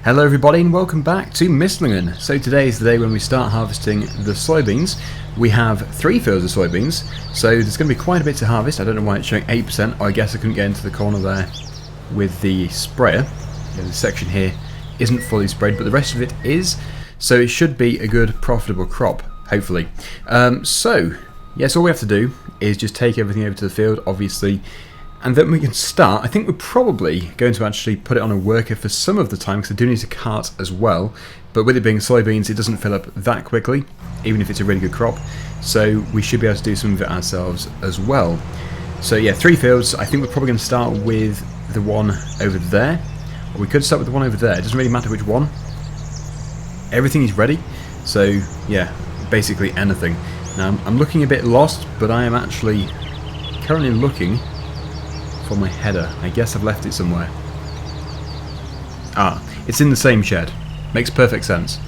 Hello everybody and welcome back to Misslingen. So today is the day when we start harvesting the soybeans. We have 3 fields of soybeans, so there's going to be quite a bit to harvest. I don't know why it's showing 8%, I guess I couldn't get into the corner there with the sprayer. The section here isn't fully sprayed, but the rest of it is, so it should be a good profitable crop, hopefully. So, yes, all we have to do is just take everything over to the field, obviously, and then we can start. I think we're probably going to actually put it on a worker for some of the time, because I do need a cart as well. But with it being soybeans, it doesn't fill up that quickly, even if it's a really good crop. So we should be able to do some of it ourselves as well. So yeah, 3 fields. I think we're probably going to start with the one over there. Or we could start with the one over there. It doesn't really matter which one. Everything is ready. So yeah, basically anything. Now I'm looking a bit lost, but I am actually currently looking for my header. I guess I've left it somewhere. Ah, it's in the same shed. Makes perfect sense.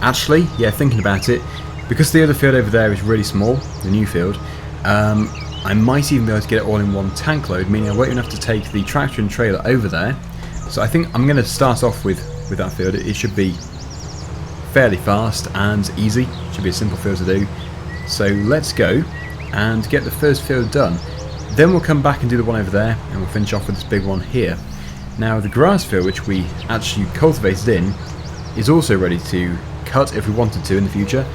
Actually, yeah, thinking about it, because the other field over there is really small, the new field, I might even be able to get it all in one tank load, meaning I won't even have to take the tractor and trailer over there. So I think I'm going to start off with that field. It should be fairly fast and easy. It should be a simple field to do. So let's go and get the first field done. Then we'll come back and do the one over there, and we'll finish off with this big one here. Now the grass field, which we actually cultivated in, is also ready to cut if we wanted to in the future.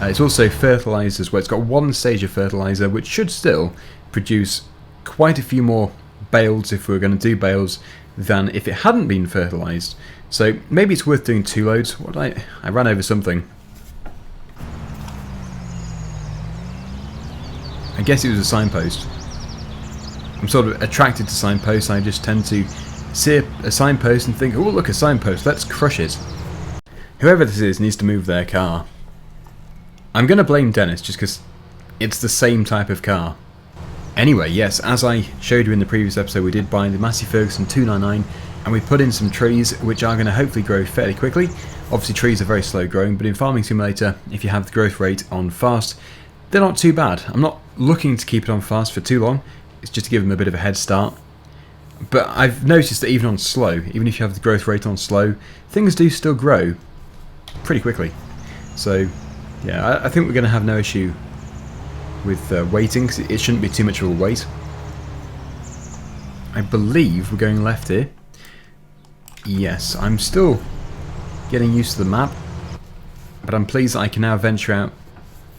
It's also fertilised as well. It's got 1 stage of fertiliser, which should still produce quite a few more bales if we were going to do bales than if it hadn't been fertilised. So maybe it's worth doing 2 loads. What did I ran over something. I guess it was a signpost. I'm sort of attracted to signposts. I just tend to see a signpost and think, oh look, a signpost, let's crush it. Whoever this is needs to move their car. I'm going to blame Dennis just because it's the same type of car. Anyway, yes, as I showed you in the previous episode, we did buy the Massey Ferguson 299 and we put in some trees which are going to hopefully grow fairly quickly. Obviously trees are very slow growing, but in Farming Simulator, if you have the growth rate on fast, they're not too bad. I'm not looking to keep it on fast for too long. It's just to give them a bit of a head start. But I've noticed that even on slow, even if you have the growth rate on slow, things do still grow pretty quickly. So yeah, I think we're going to have no issue with waiting, because it shouldn't be too much of a wait. I believe we're going left here. Yes, I'm still getting used to the map, but I'm pleased that I can now venture out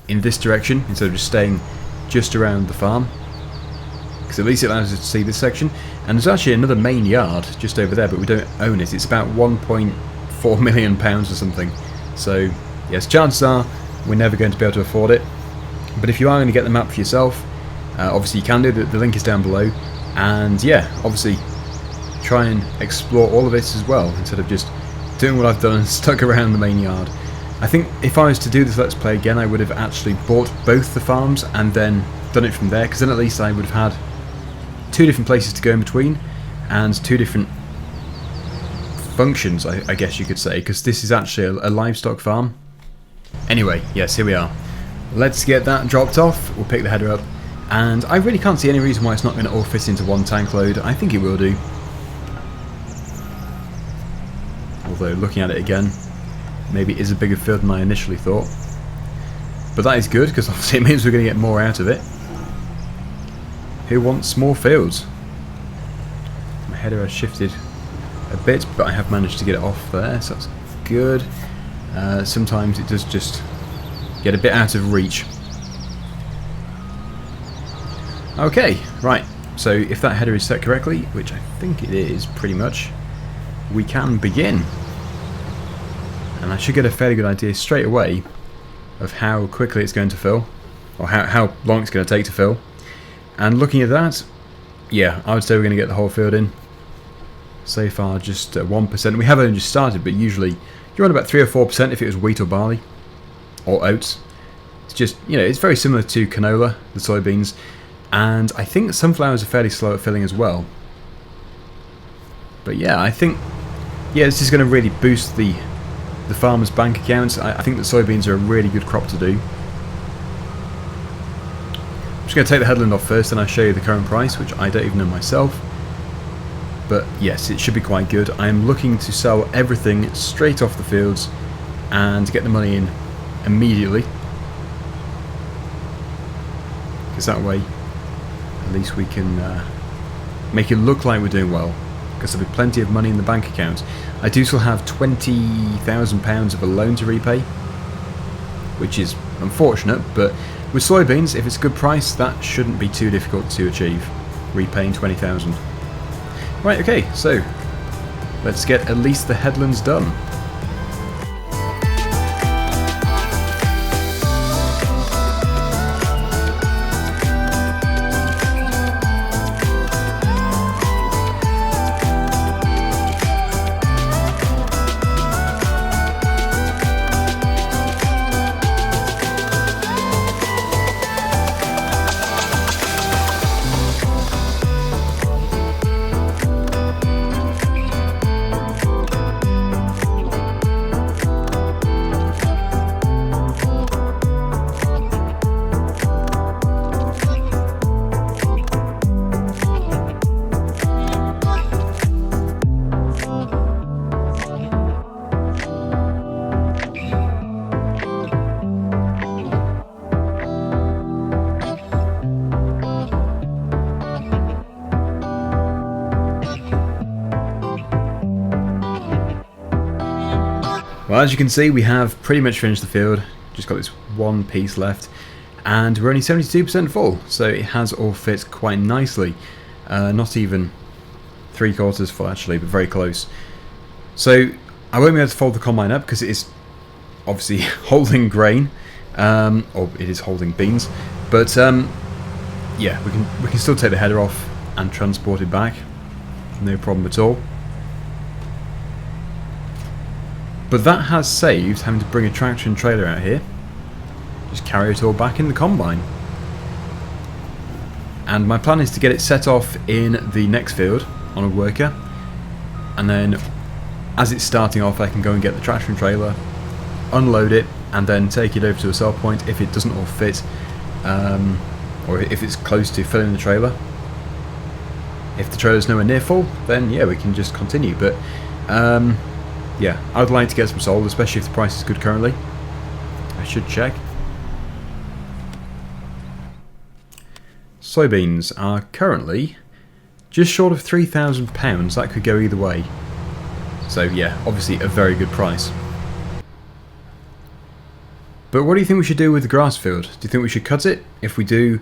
in this direction instead of just staying just around the farm. Because at least it allows us to see this section. And there's actually another main yard just over there, but we don't own it. It's about £1.4 million or something. So yes, chances are we're never going to be able to afford it. But if you are going to get the map for yourself, obviously you can do. The link is down below. And yeah, obviously try and explore all of this as well, instead of just doing what I've done and stuck around the main yard. I think if I was to do this Let's Play again, I would have actually bought both the farms and then done it from there, because then at least I would have had 2 different places to go in between and 2 different functions, I guess you could say, because this is actually a livestock farm. Anyway, yes, here we are. Let's get that dropped off. We'll pick the header up, and I really can't see any reason why it's not going to all fit into one tank load. I think it will do. Although looking at it again, maybe it is a bigger field than I initially thought. But that is good, because obviously it means we're going to get more out of it. Who wants more fields? My header has shifted a bit, but I have managed to get it off there, so that's good. Sometimes it does just get a bit out of reach. Okay, right, so if that header is set correctly, which I think it is pretty much, we can begin. And I should get a fairly good idea straight away of how quickly it's going to fill, or how long it's going to take to fill. And looking at that, yeah, I would say we're going to get the whole field in. So far, just 1%. We have only just started, but usually you're on about 3 or 4% if it was wheat or barley or oats. It's just, you know, it's very similar to canola, the soybeans, and I think sunflowers are fairly slow at filling as well. But yeah, I think, yeah, this is going to really boost the farmer's bank accounts. I think that soybeans are a really good crop to do. I'm just going to take the headland off first, and I'll show you the current price, which I don't even know myself. But yes, it should be quite good. I am looking to sell everything straight off the fields and get the money in immediately, because that way at least we can make it look like we're doing well, because there'll be plenty of money in the bank account. I do still have £20,000 of a loan to repay, which is unfortunate, but with soybeans, if it's a good price, that shouldn't be too difficult to achieve, repaying 20,000. Right, okay, so let's get at least the headlands done. Well, as you can see, we have pretty much finished the field, just got this one piece left, and we're only 72% full, so it has all fit quite nicely. Not even 3/4 full actually, but very close. So I won't be able to fold the combine up because it is obviously holding grain, or it is holding beans, but yeah, we can still take the header off and transport it back, no problem at all. But that has saved having to bring a tractor and trailer out here. Just carry it all back in the combine. And my plan is to get it set off in the next field on a worker, and then as it's starting off I can go and get the tractor and trailer, unload it, and then take it over to a sell point if it doesn't all fit, or if it's close to filling the trailer. If the trailer's nowhere near full, then yeah, we can just continue. But yeah, I would like to get some sold, especially if the price is good currently. I should check. Soybeans are currently just short of £3,000. That could go either way. So yeah, obviously a very good price. But what do you think we should do with the grass field? Do you think we should cut it? If we do,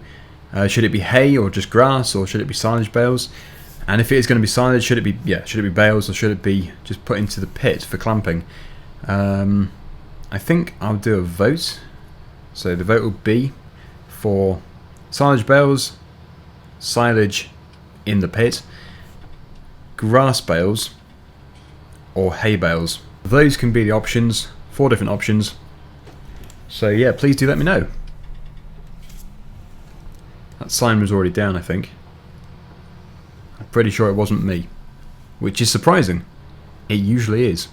should it be hay or just grass, or should it be silage bales? And if it is going to be silage, should it be bales, or should it be just put into the pit for clamping? I think I'll do a vote. So the vote will be for silage bales, silage in the pit, grass bales, or hay bales. Those can be the options, 4 different options. So yeah, please do let me know. That sign was already down, I think. I'm pretty sure it wasn't me, which is surprising. It usually is.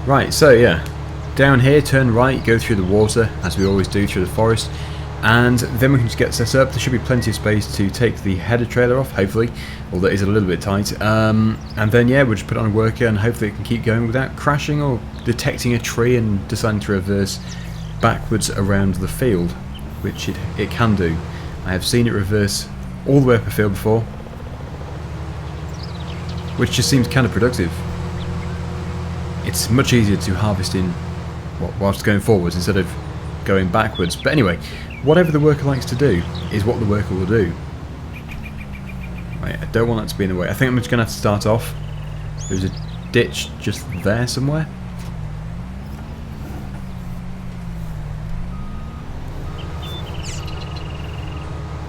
Right, so yeah, down here, turn right, go through the water, as we always do, through the forest, and then we can just get set up. There should be plenty of space to take the header trailer off, hopefully, although it is a little bit tight. And then yeah, we'll just put it on a worker, and hopefully it can keep going without crashing or detecting a tree and deciding to reverse backwards around the field, which it can do. I have seen it reverse all the way up a field before, which just seems kind of productive. It's much easier to harvest in whilst going forwards instead of going backwards. But anyway, whatever the worker likes to do is what the worker will do. Right, I don't want that to be in the way. I think I'm just going to have to start off. There's a ditch just there somewhere.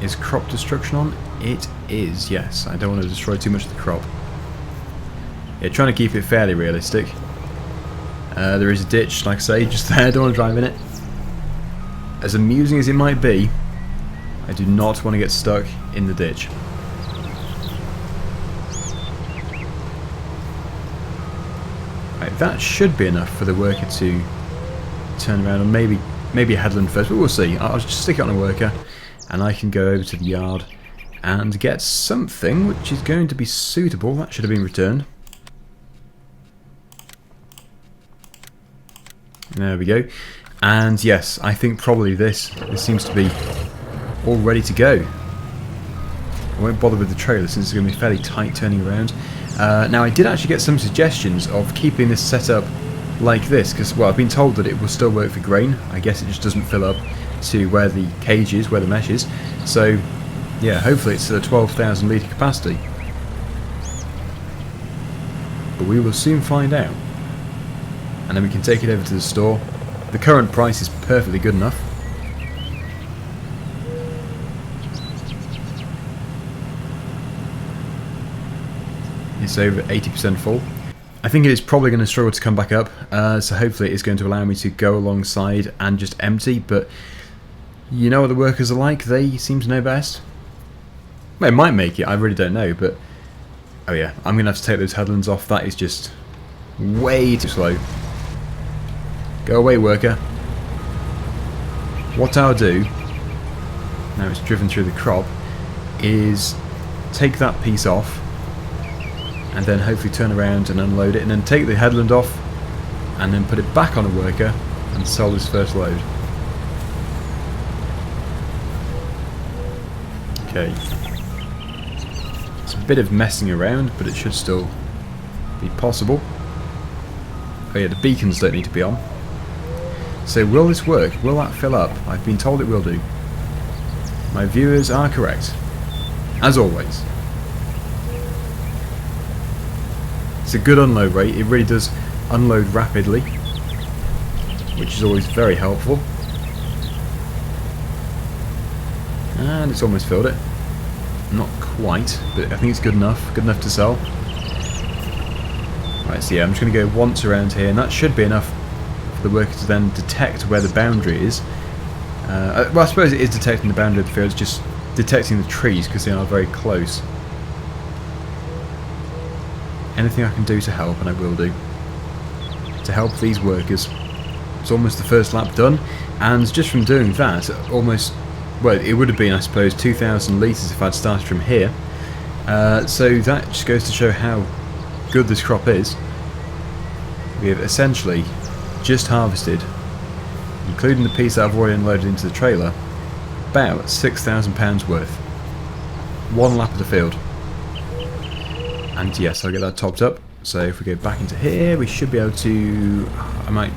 Is crop destruction on? It is, yes. I don't want to destroy too much of the crop. Yeah, trying to keep it fairly realistic. There is a ditch, like I say, just there. I don't want to drive in it. As amusing as it might be, I do not want to get stuck in the ditch. Right, that should be enough for the worker to turn around, or maybe a headland first, but we'll see. I'll just stick it on a worker, and I can go over to the yard and get something which is going to be suitable. That should have been returned. There we go. And yes, I think probably this seems to be all ready to go. I won't bother with the trailer since it's going to be fairly tight turning around. Now I did actually get some suggestions of keeping this set up like this, because, well, I've been told that it will still work for grain. I guess it just doesn't fill up to where the cage is, where the mesh is. So yeah, hopefully it's a 12,000 litre capacity. But we will soon find out. And then we can take it over to the store. The current price is perfectly good enough. It's over 80% full. I think it is probably going to struggle to come back up, so hopefully it's going to allow me to go alongside and just empty, but you know what the workers are like, they seem to know best. Well, it might make it, I really don't know, but oh yeah, I'm going to have to take those headlands off. That is just way too slow. Go away, worker. What I'll do, now it's driven through the crop, is take that piece off and then hopefully turn around and unload it, and then take the headland off and then put it back on a worker and sell this first load. Okay. It's a bit of messing around, but it should still be possible. Oh yeah, the beacons don't need to be on. So will this work? Will that fill up? I've been told it will do. My viewers are correct. As always. It's a good unload rate. It really does unload rapidly, which is always very helpful. And it's almost filled it. Not quite, but I think it's good enough. Good enough to sell. Right, so yeah, I'm just going to go once around here, and that should be enough for the worker to then detect where the boundary is. Well, I suppose it is detecting the boundary of the field, it's just detecting the trees because they are very close. Anything I can do to help, and I will do, to help these workers. It's almost the first lap done, and just from doing that, almost, well, it would have been, I suppose, 2,000 litres if I'd started from here. So that just goes to show how good this crop is. We have essentially just harvested, including the piece that I've already unloaded into the trailer, about £6,000 worth. One lap of the field. And yes, I'll get that topped up. So if we go back into here, we should be able to... I might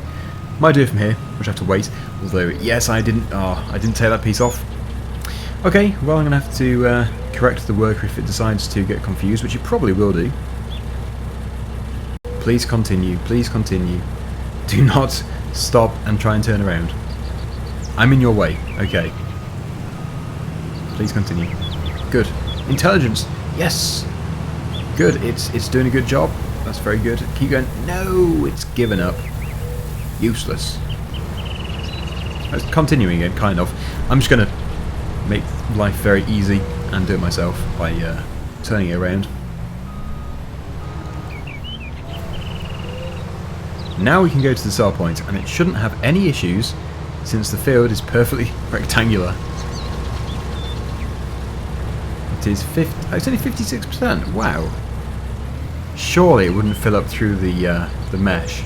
do it from here, which I have to wait. Although, yes, I didn't take that piece off. Okay, well, I'm going to have to correct the worker if it decides to get confused, which it probably will do. Please continue, please continue. Do not stop and try and turn around. I'm in your way. Okay. Please continue. Good. Intelligence. Yes. Good. It's doing a good job. That's very good. Keep going. No, it's given up. Useless. It's continuing again, kind of. I'm just going to make life very easy and do it myself by turning it around. Now we can go to the sell point, and it shouldn't have any issues since the field is perfectly rectangular. It is it's only 56%. Wow. Surely it wouldn't fill up through the mesh.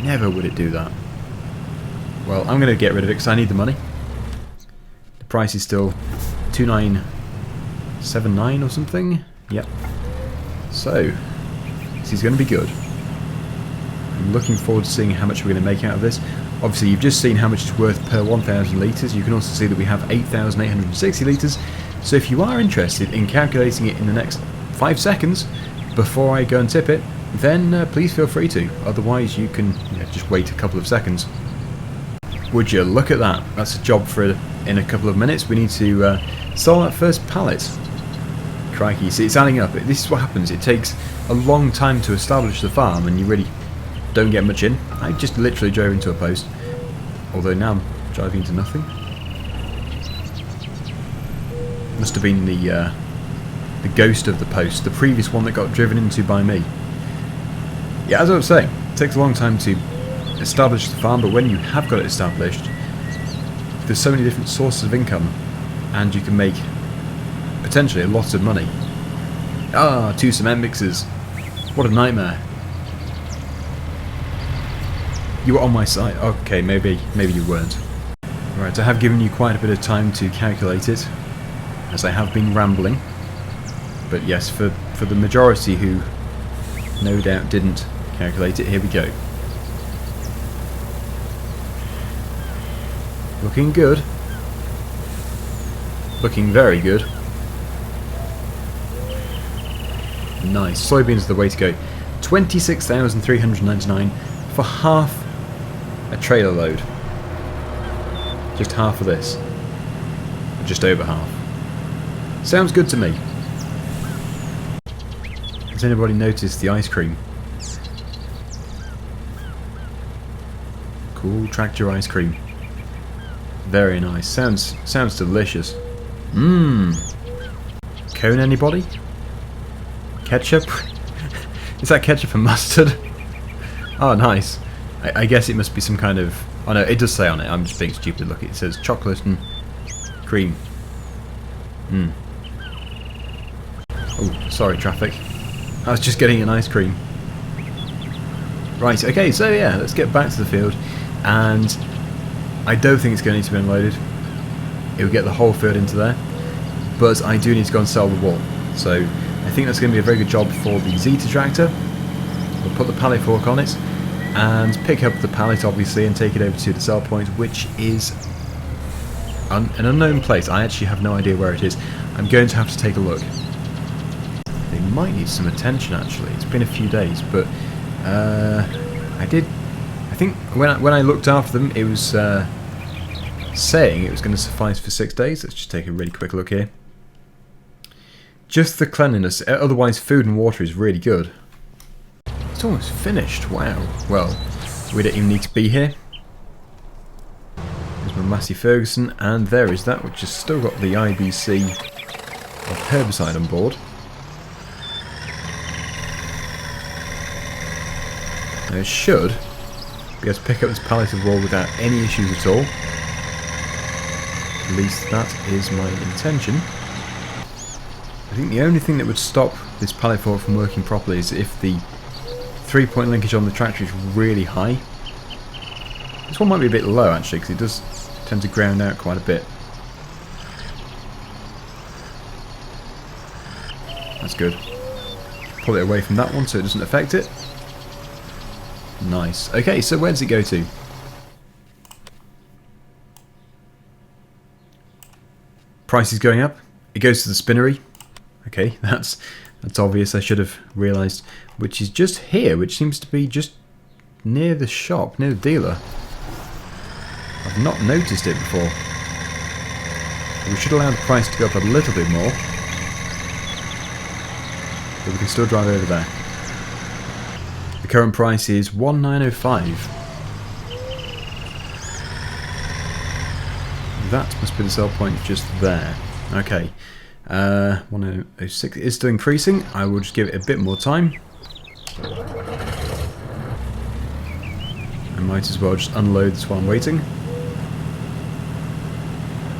Never would it do that. Well, I'm going to get rid of it because I need the money. The price is still 2,979 or something. Yep. So this is going to be good. I'm looking forward to seeing how much we're going to make out of this. Obviously, you've just seen how much it's worth per 1,000 litres. You can also see that we have 8,860 litres. So if you are interested in calculating it in the next 5 seconds before I go and tip it, then please feel free to. Otherwise, you can just wait a couple of seconds. Would you look at that? That's a job for in a couple of minutes. We need to sell that first pallet. Crikey, see, it's adding up. This is what happens. It takes a long time to establish the farm, and you really don't get much in. I just literally drove into a post. Although now I'm driving into nothing. Must have been the ghost of the post, the previous one that got driven into by me. Yeah, as I was saying, it takes a long time to establish the farm, but when you have got it established, there's so many different sources of income, and you can make potentially a lot of money. Ah, 2 cement mixers. What a nightmare. You were on my side. Okay, maybe you weren't. Right, I have given you quite a bit of time to calculate it, as I have been rambling. But yes, for the majority who no doubt didn't calculate it, here we go. Looking good. Looking very good. Nice. Soybeans are the way to go. 26,399 for half a trailer load. Just half of this. Just over half. Sounds good to me. Has anybody noticed the ice cream? Cool tractor ice cream. Very nice. Sounds delicious. Mmm. Cone anybody? Ketchup? Is that ketchup and mustard? Oh, nice. I guess it must be some kind of... Oh no, it does say on it. I'm just being stupid. Look, it says chocolate and cream. Mmm. Oh, sorry, traffic. I was just getting an ice cream. Right, okay, so yeah, let's get back to the field. And I don't think it's going to need to be unloaded. It will get the whole field into there. But I do need to go and sell the wall. So I think that's going to be a very good job for the Zetor tractor. We'll put the pallet fork on it and pick up the pallet, obviously, and take it over to the sell point, which is an unknown place. I actually have no idea where it is. I'm going to have to take a look. They might need some attention, actually. It's been a few days, but I think when I looked after them, it was saying it was going to suffice for 6 days. Let's just take a really quick look here. Just the cleanliness. Otherwise, food and water is really good. It's almost finished. Wow. Well, we don't even need to be here. There's my Massey Ferguson, and there is that, which has still got the IBC of herbicide on board. Now it should be able to pick up this pallet of wool without any issues at all. At least that is my intention. I think the only thing that would stop this pallet fork from working properly is if the 3-point linkage on the tractor is really high. This one might be a bit low actually, because it does tend to ground out quite a bit. That's good. Pull it away from that one so it doesn't affect it. Nice. Okay, so where does it go to? Price is going up. It goes to the spinnery. Okay, that's obvious. I should have realised. Which is just here, which seems to be just near the shop, near the dealer. I've not noticed it before. We should allow the price to go up a little bit more. But we can still drive over there. The current price is 1905. That must be the sell point just there. Okay. 1006 is still increasing. I will just give it a bit more time. I might as well just unload this while I'm waiting.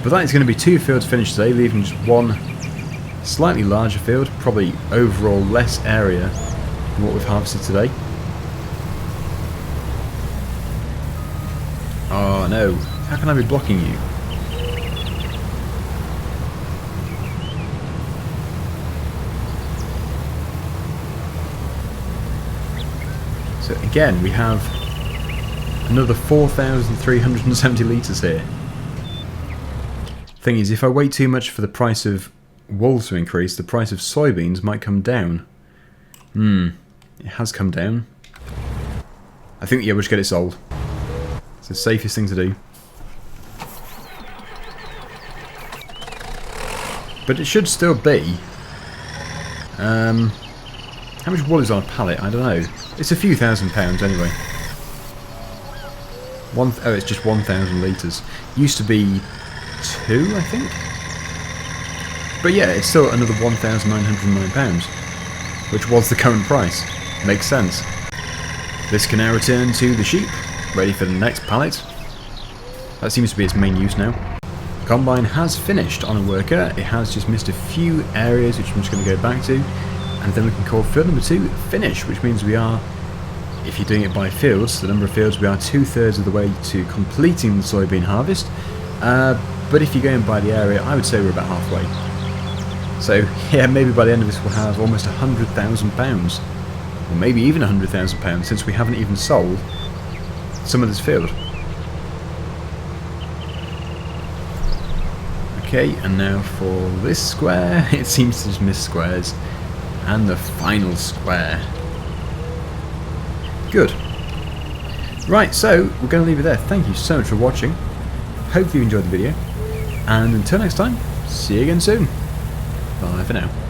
But that is going to be 2 fields finished today, leaving just one slightly larger field, probably overall less area than what we've harvested today. Oh no, how can I be blocking you? So again, we have another 4,370 litres here. Thing is, if I wait too much for the price of wool to increase, the price of soybeans might come down. It has come down. I think, yeah, we'll just get it sold. It's the safest thing to do. But it should still be... how much wool is on a pallet? I don't know. It's a few £1,000s anyway. Oh, it's just 1,000 litres. Used to be 2, I think? But yeah, it's still another £1,909, which was the current price. Makes sense. This can now return to the sheep. ready for the next pallet. That seems to be its main use now. The combine has finished on a worker. It has just missed a few areas which I'm just going to go back to, and then we can call field number 2 finish, which means we are, if you're doing it by fields, the number of fields, we are 2/3 of the way to completing the soybean harvest. But if you're going by the area, I would say we're about halfway. So yeah, maybe by the end of this we'll have almost £100,000, or maybe even £100,000, since we haven't even sold some of this field. Okay, and now for this square, it seems to just miss squares, and the final square. Good. Right, so we're going to leave it there. Thank you so much for watching. Hopefully you enjoyed the video, and until next time, see you again soon. Bye for now.